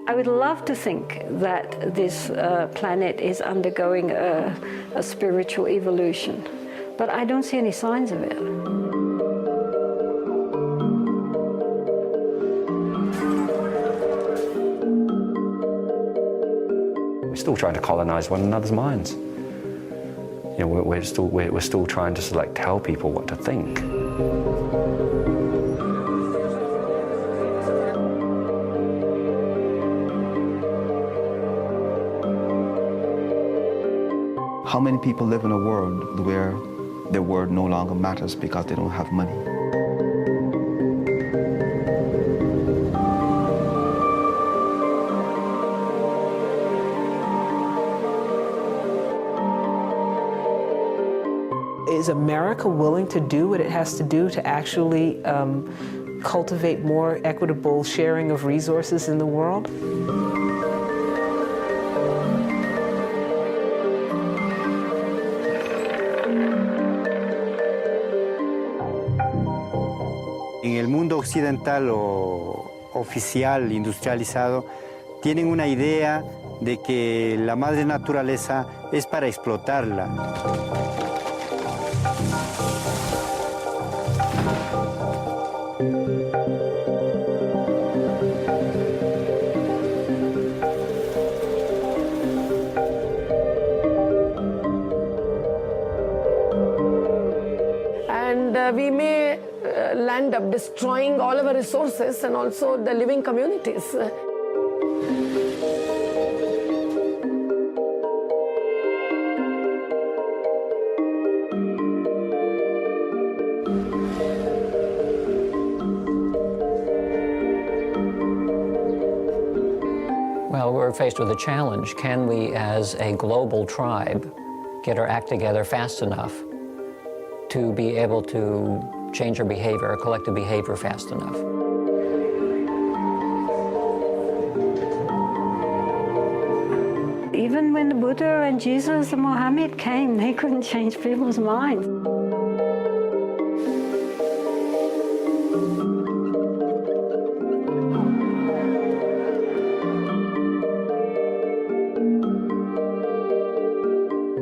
I would love to think that this planet is undergoing a spiritual evolution, but I don't see any signs of it. We're still trying to colonize one another's minds. You know, we're still trying to sort of like tell people what to think. How many people live in a world where their word no longer matters because they don't have money? Is America willing to do what it has to do to actually cultivate more equitable sharing of resources in the world? En el mundo occidental o oficial, industrializado, tienen una idea de que la madre naturaleza es para explotarla. And we may land up destroying all of our resources and also the living communities. Well, we're faced with a challenge. Can we, as a global tribe, get our act together fast enough to be able to change our behavior, our collective behavior fast enough? Even when the Buddha and Jesus and Mohammed came, they couldn't change people's minds.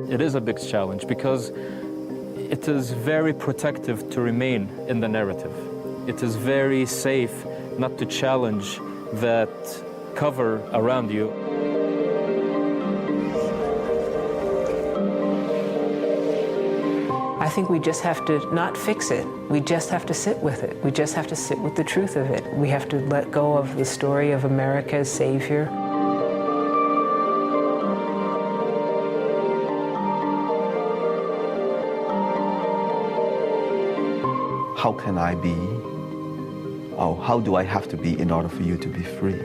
It is a big challenge because it is very protective to remain in the narrative. It is very safe not to challenge that cover around you. I think we just have to not fix it. We just have to sit with it. We just have to sit with the truth of it. We have to let go of the story of America as savior. How can I be, or how do I have to be in order for you to be free?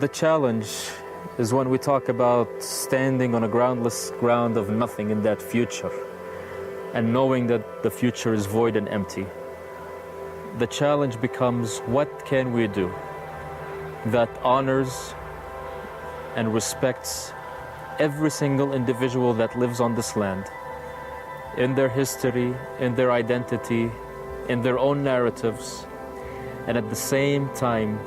The challenge is when we talk about standing on a groundless ground of nothing in that future and knowing that the future is void and empty. The challenge becomes, what can we do that honors and respects every single individual that lives on this land, in their history, in their identity, in their own narratives, and at the same time,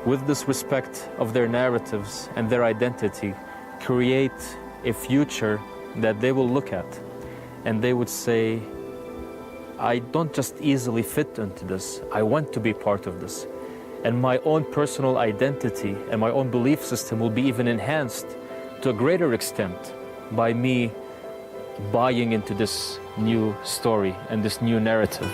with this respect of their narratives and their identity, create a future that they will look at and they would say, I don't just easily fit into this, I want to be part of this. And my own personal identity and my own belief system will be even enhanced to a greater extent by me buying into this new story and this new narrative.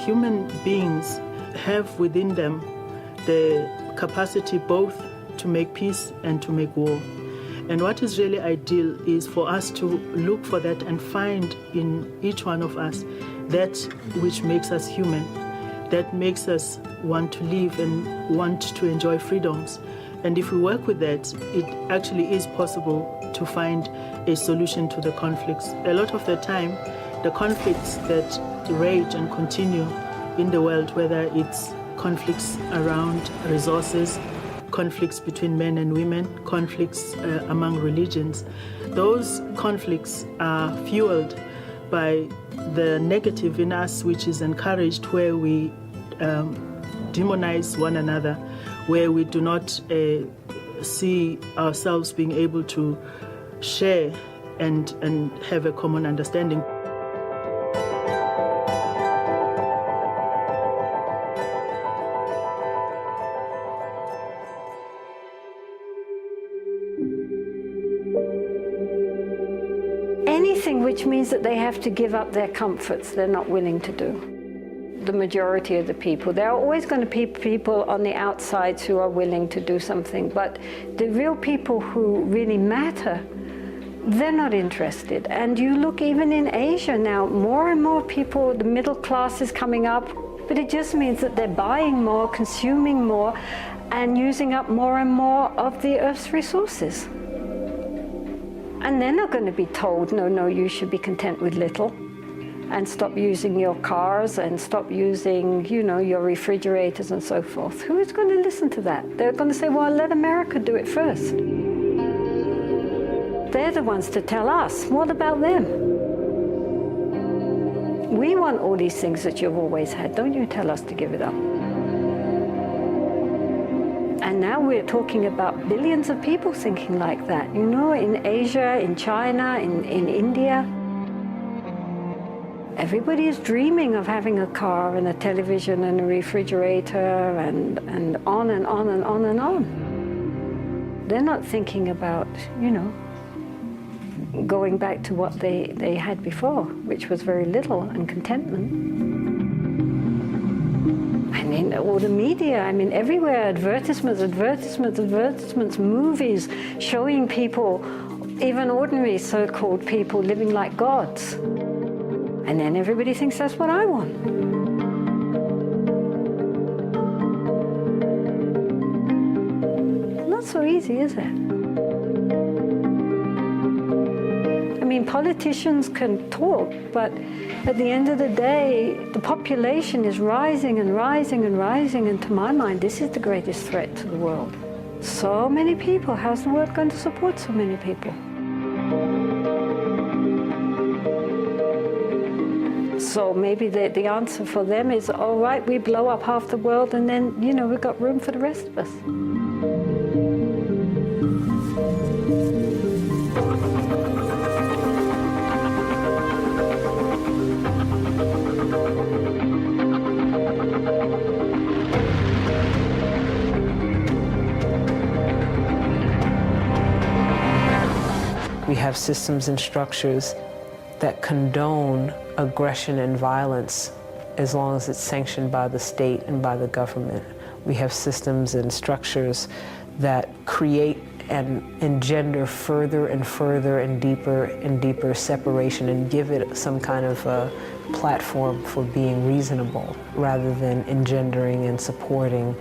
Human beings have within them the capacity both to make peace and to make war. And what is really ideal is for us to look for that and find in each one of us that which makes us human, that makes us want to live and want to enjoy freedoms. And if we work with that, it actually is possible to find a solution to the conflicts. A lot of the time, the conflicts that rage and continue in the world, whether it's conflicts around resources, conflicts between men and women, conflicts among religions, those conflicts are fueled by the negative in us, which is encouraged, where we demonize one another, where we do not see ourselves being able to share and have a common understanding. Anything which means that they have to give up their comforts, they're not willing to do. The majority of the people. There are always going to be people on the outsides who are willing to do something, but the real people who really matter, they're not interested. And you look even in Asia now, more and more people, the middle class is coming up, but it just means that they're buying more, consuming more, and using up more and more of the Earth's resources. And they're not going to be told, no, you should be content with little and stop using your cars and stop using, your refrigerators and so forth. Who is going to listen to that? They're going to say, well, let America do it first. They're the ones to tell us. What about them? We want all these things that you've always had. Don't you tell us to give it up. And now we're talking about billions of people thinking like that, in Asia, in China, in India. Everybody is dreaming of having a car and a television and a refrigerator and on and on and on and on. They're not thinking about, going back to what they had before, which was very little and contentment. All the media, everywhere, advertisements, movies showing people, even ordinary so-called people, living like gods. And then everybody thinks that's what I want. Not so easy, is it? Politicians can talk, but at the end of the day, the population is rising and rising and rising, and to my mind, this is the greatest threat to the world. So many people, how's the world going to support so many people? So maybe the answer for them is, all right, we blow up half the world and then, we've got room for the rest of us. We have systems and structures that condone aggression and violence as long as it's sanctioned by the state and by the government. We have systems and structures that create and engender further and further and deeper separation and give it some kind of a platform for being reasonable rather than engendering and supporting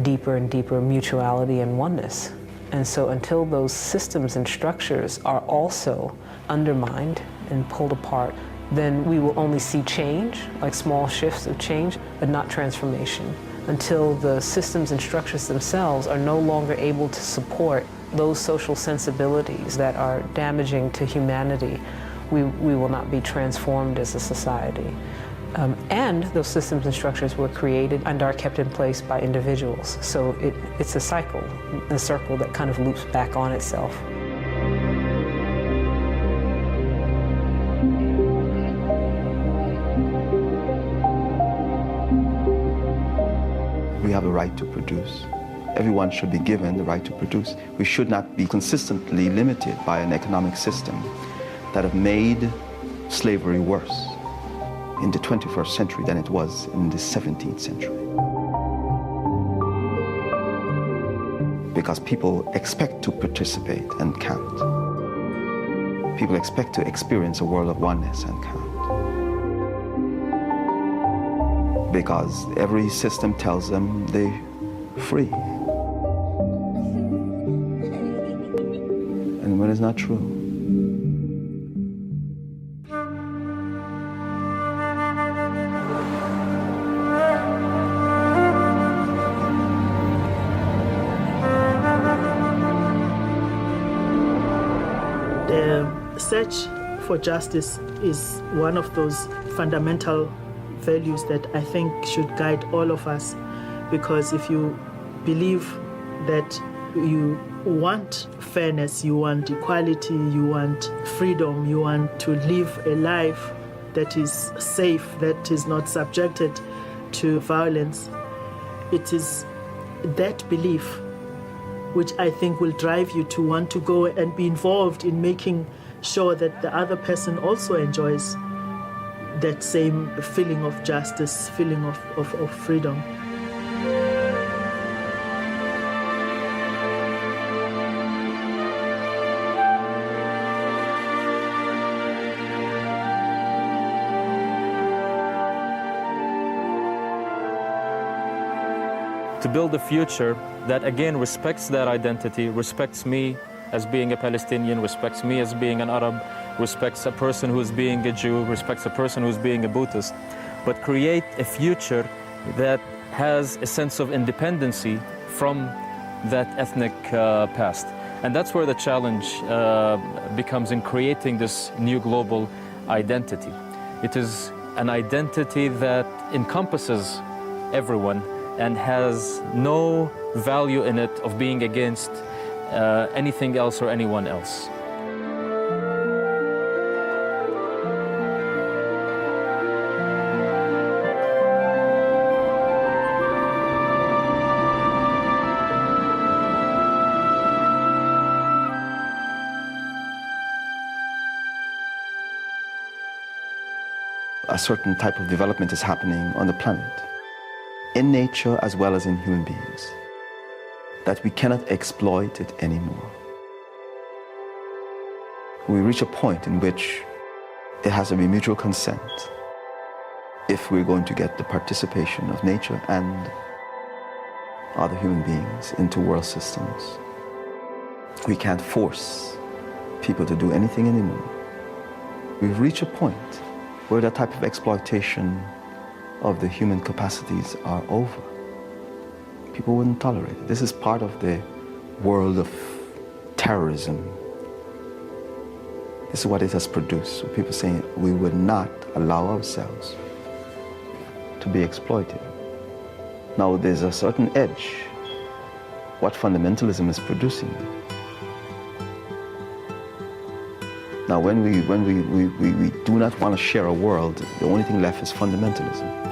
deeper and deeper mutuality and oneness. And so until those systems and structures are also undermined and pulled apart, then we will only see change, like small shifts of change, but not transformation. Until the systems and structures themselves are no longer able to support those social sensibilities that are damaging to humanity, we will not be transformed as a society. And those systems and structures were created and are kept in place by individuals. So it's a cycle, a circle that kind of loops back on itself. We have a right to produce. Everyone should be given the right to produce. We should not be consistently limited by an economic system that have made slavery worse in the 21st century than it was in the 17th century. Because people expect to participate and count. People expect to experience a world of oneness and count. Because every system tells them they're free. And when it's not true. The search for justice is one of those fundamental values that I think should guide all of us, because if you believe that you want fairness, you want equality, you want freedom, you want to live a life that is safe, that is not subjected to violence, it is that belief which I think will drive you to want to go and be involved in making sure that the other person also enjoys that same feeling of justice, feeling of freedom. To build a future that again respects that identity, respects me as being a Palestinian, respects me as being an Arab, respects a person who's being a Jew, respects a person who's being a Buddhist, but create a future that has a sense of independency from that ethnic past. And that's where the challenge becomes in creating this new global identity. It is an identity that encompasses everyone and has no value in it of being against anything else or anyone else. A certain type of development is happening on the planet, in nature as well as in human beings, that we cannot exploit it anymore. We reach a point in which it has to be mutual consent if we're going to get the participation of nature and other human beings into world systems. We can't force people to do anything anymore. We've reached a point where that type of exploitation of the human capacities are over. People wouldn't tolerate it. This is part of the world of terrorism. This is what it has produced. So people saying we would not allow ourselves to be exploited. Now there's a certain edge what fundamentalism is producing. Now when we do not want to share a world, the only thing left is fundamentalism.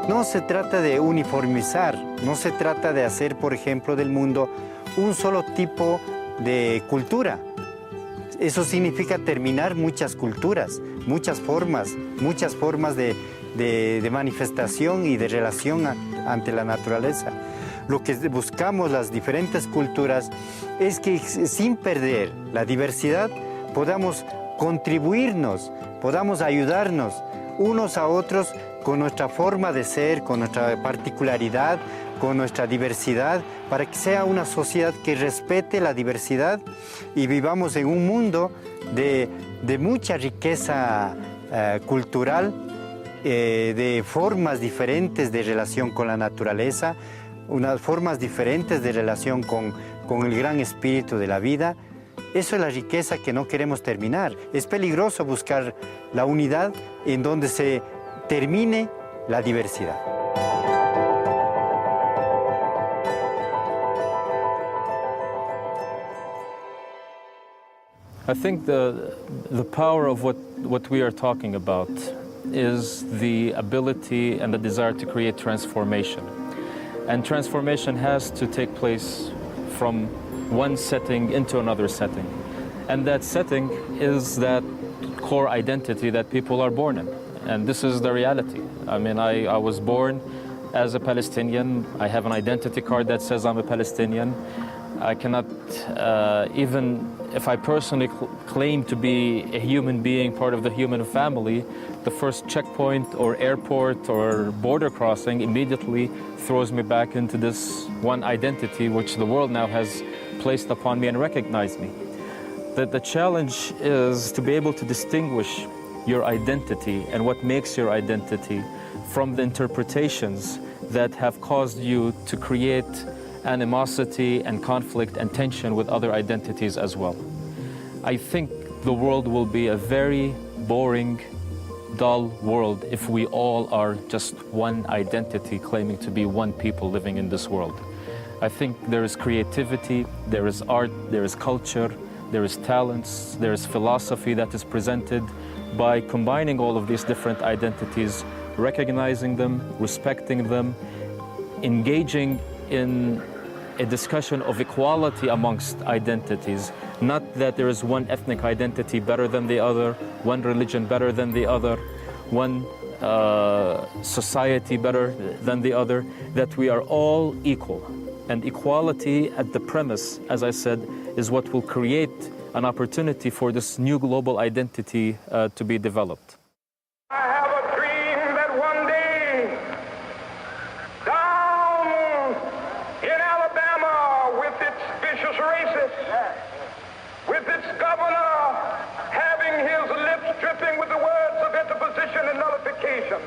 No se trata de uniformizar, no se trata de hacer, por ejemplo, del mundo un solo tipo de cultura. Eso significa terminar muchas culturas, muchas formas de manifestación y de relación ante la naturaleza. Lo que buscamos las diferentes culturas es que sin perder la diversidad podamos contribuirnos, podamos ayudarnos unos a otros con nuestra forma de ser, con nuestra particularidad, con nuestra diversidad, para que sea una sociedad que respete la diversidad y vivamos en un mundo de mucha riqueza cultural, de formas diferentes de relación con la naturaleza, unas formas diferentes de relación con el gran espíritu de la vida. Eso es la riqueza que no queremos terminar. Es peligroso buscar la unidad en donde se termine la diversidad. I think the power of what we are talking about is the ability and the desire to create transformation. And transformation has to take place from one setting into another setting. And that setting is that core identity that people are born in. And this is the reality. I mean, I was born as a Palestinian. I have an identity card that says I'm a Palestinian. I cannot, even if I personally claim to be a human being, part of the human family, the first checkpoint or airport or border crossing immediately throws me back into this one identity which the world now has placed upon me and recognized me. The challenge is to be able to distinguish your identity and what makes your identity from the interpretations that have caused you to create animosity and conflict and tension with other identities as well. I think the world will be a very boring, dull world if we all are just one identity claiming to be one people living in this world. I think there is creativity, there is art, there is culture, there is talents, there is philosophy that is presented by combining all of these different identities, recognizing them, respecting them, engaging in a discussion of equality amongst identities, not that there is one ethnic identity better than the other, one religion better than the other, one society better than the other, that we are all equal. And equality at the premise, as I said, is what will create an opportunity for this new global identity to be developed. I have a dream that one day, down in Alabama, with its vicious racists, with its governor having his lips dripping with the words of interposition and nullification,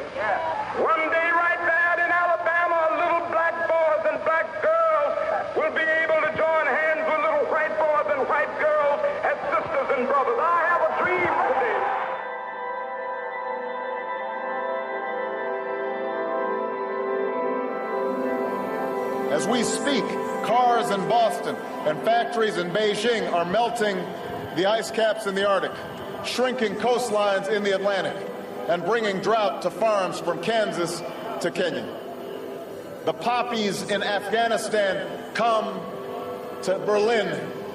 one day right there in Alabama, little black boys and black girls will be able to join hands with little white boys and white girls as sisters and brothers. I have a dream today. As we speak, cars in Boston and factories in Beijing are melting the ice caps in the Arctic, shrinking coastlines in the Atlantic, and bringing drought to farms from Kansas to Kenya. The poppies in Afghanistan come to Berlin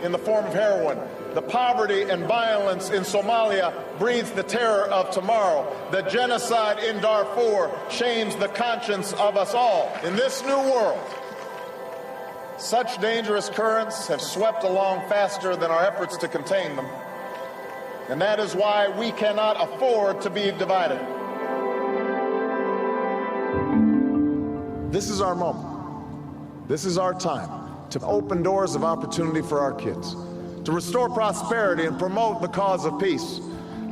in the form of heroin. The poverty and violence in Somalia breeds the terror of tomorrow. The genocide in Darfur shames the conscience of us all. In this new world, such dangerous currents have swept along faster than our efforts to contain them. And that is why we cannot afford to be divided. This is our moment. This is our time to open doors of opportunity for our kids, to restore prosperity and promote the cause of peace.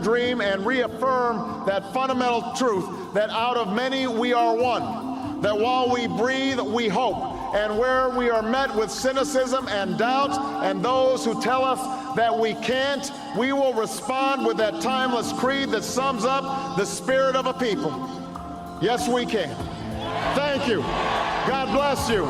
Dream and reaffirm that fundamental truth that out of many we are one, that while we breathe, we hope, and where we are met with cynicism and doubt and those who tell us that we can't, we will respond with that timeless creed that sums up the spirit of a people. Yes, we can. Thank you. God bless you.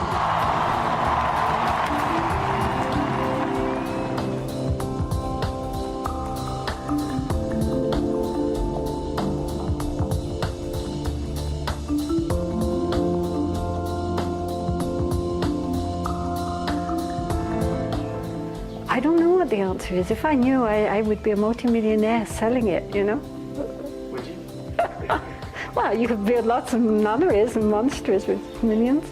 I don't know what the answer is. If I knew, I would be a multimillionaire selling it, you know? Would you? Well, you could build lots of nunneries and monasteries with millions.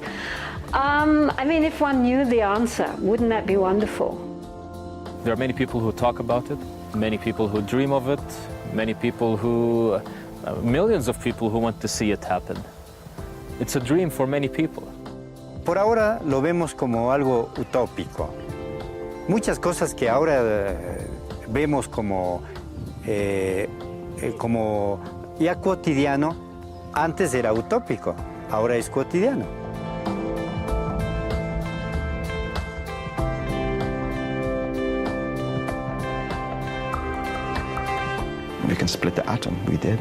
I mean, if one knew the answer, wouldn't that be wonderful? There are many people who talk about it, many people who dream of it, many people who, millions of people who want to see it happen. It's a dream for many people. Por ahora lo vemos como algo utópico. Muchas cosas que ahora vemos como ya cotidiano, antes era utópico, ahora es cotidiano. We can split the atom, we did.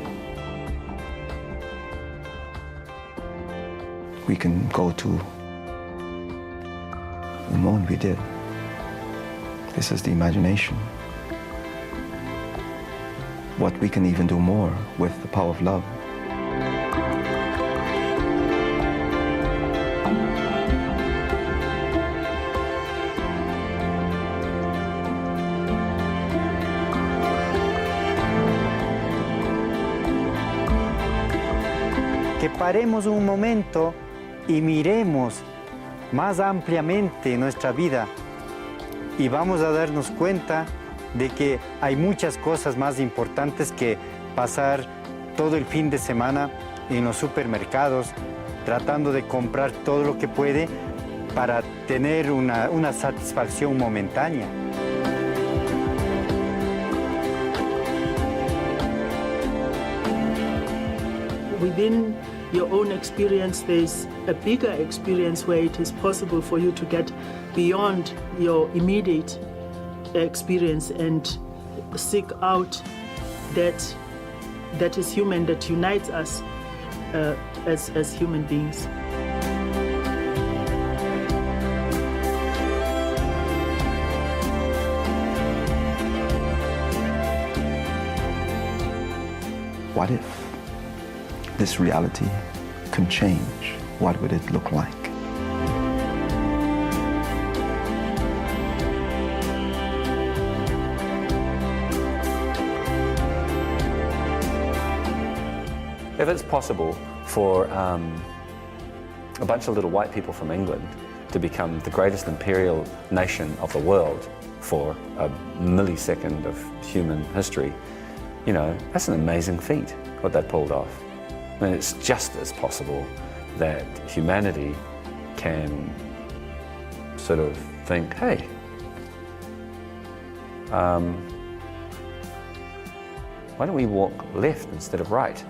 We can go to the moon, we did. This is the imagination. What we can even do more with the power of love. Que paremos un momento y miremos más ampliamente nuestra vida y vamos a darnos cuenta de que hay muchas cosas más importantes que pasar todo el fin de semana en los supermercados tratando de comprar todo lo que puede para tener una satisfacción momentánea. Within your own experience, there's a bigger experience where it is possible for you to get beyond your immediate experience and seek out that is human, that unites us as human beings. What if this reality can change? What would it look like? If it's possible for a bunch of little white people from England to become the greatest imperial nation of the world for a millisecond of human history, you know, that's an amazing feat, what they pulled off. I mean, it's just as possible that humanity can sort of think, hey, why don't we walk left instead of right?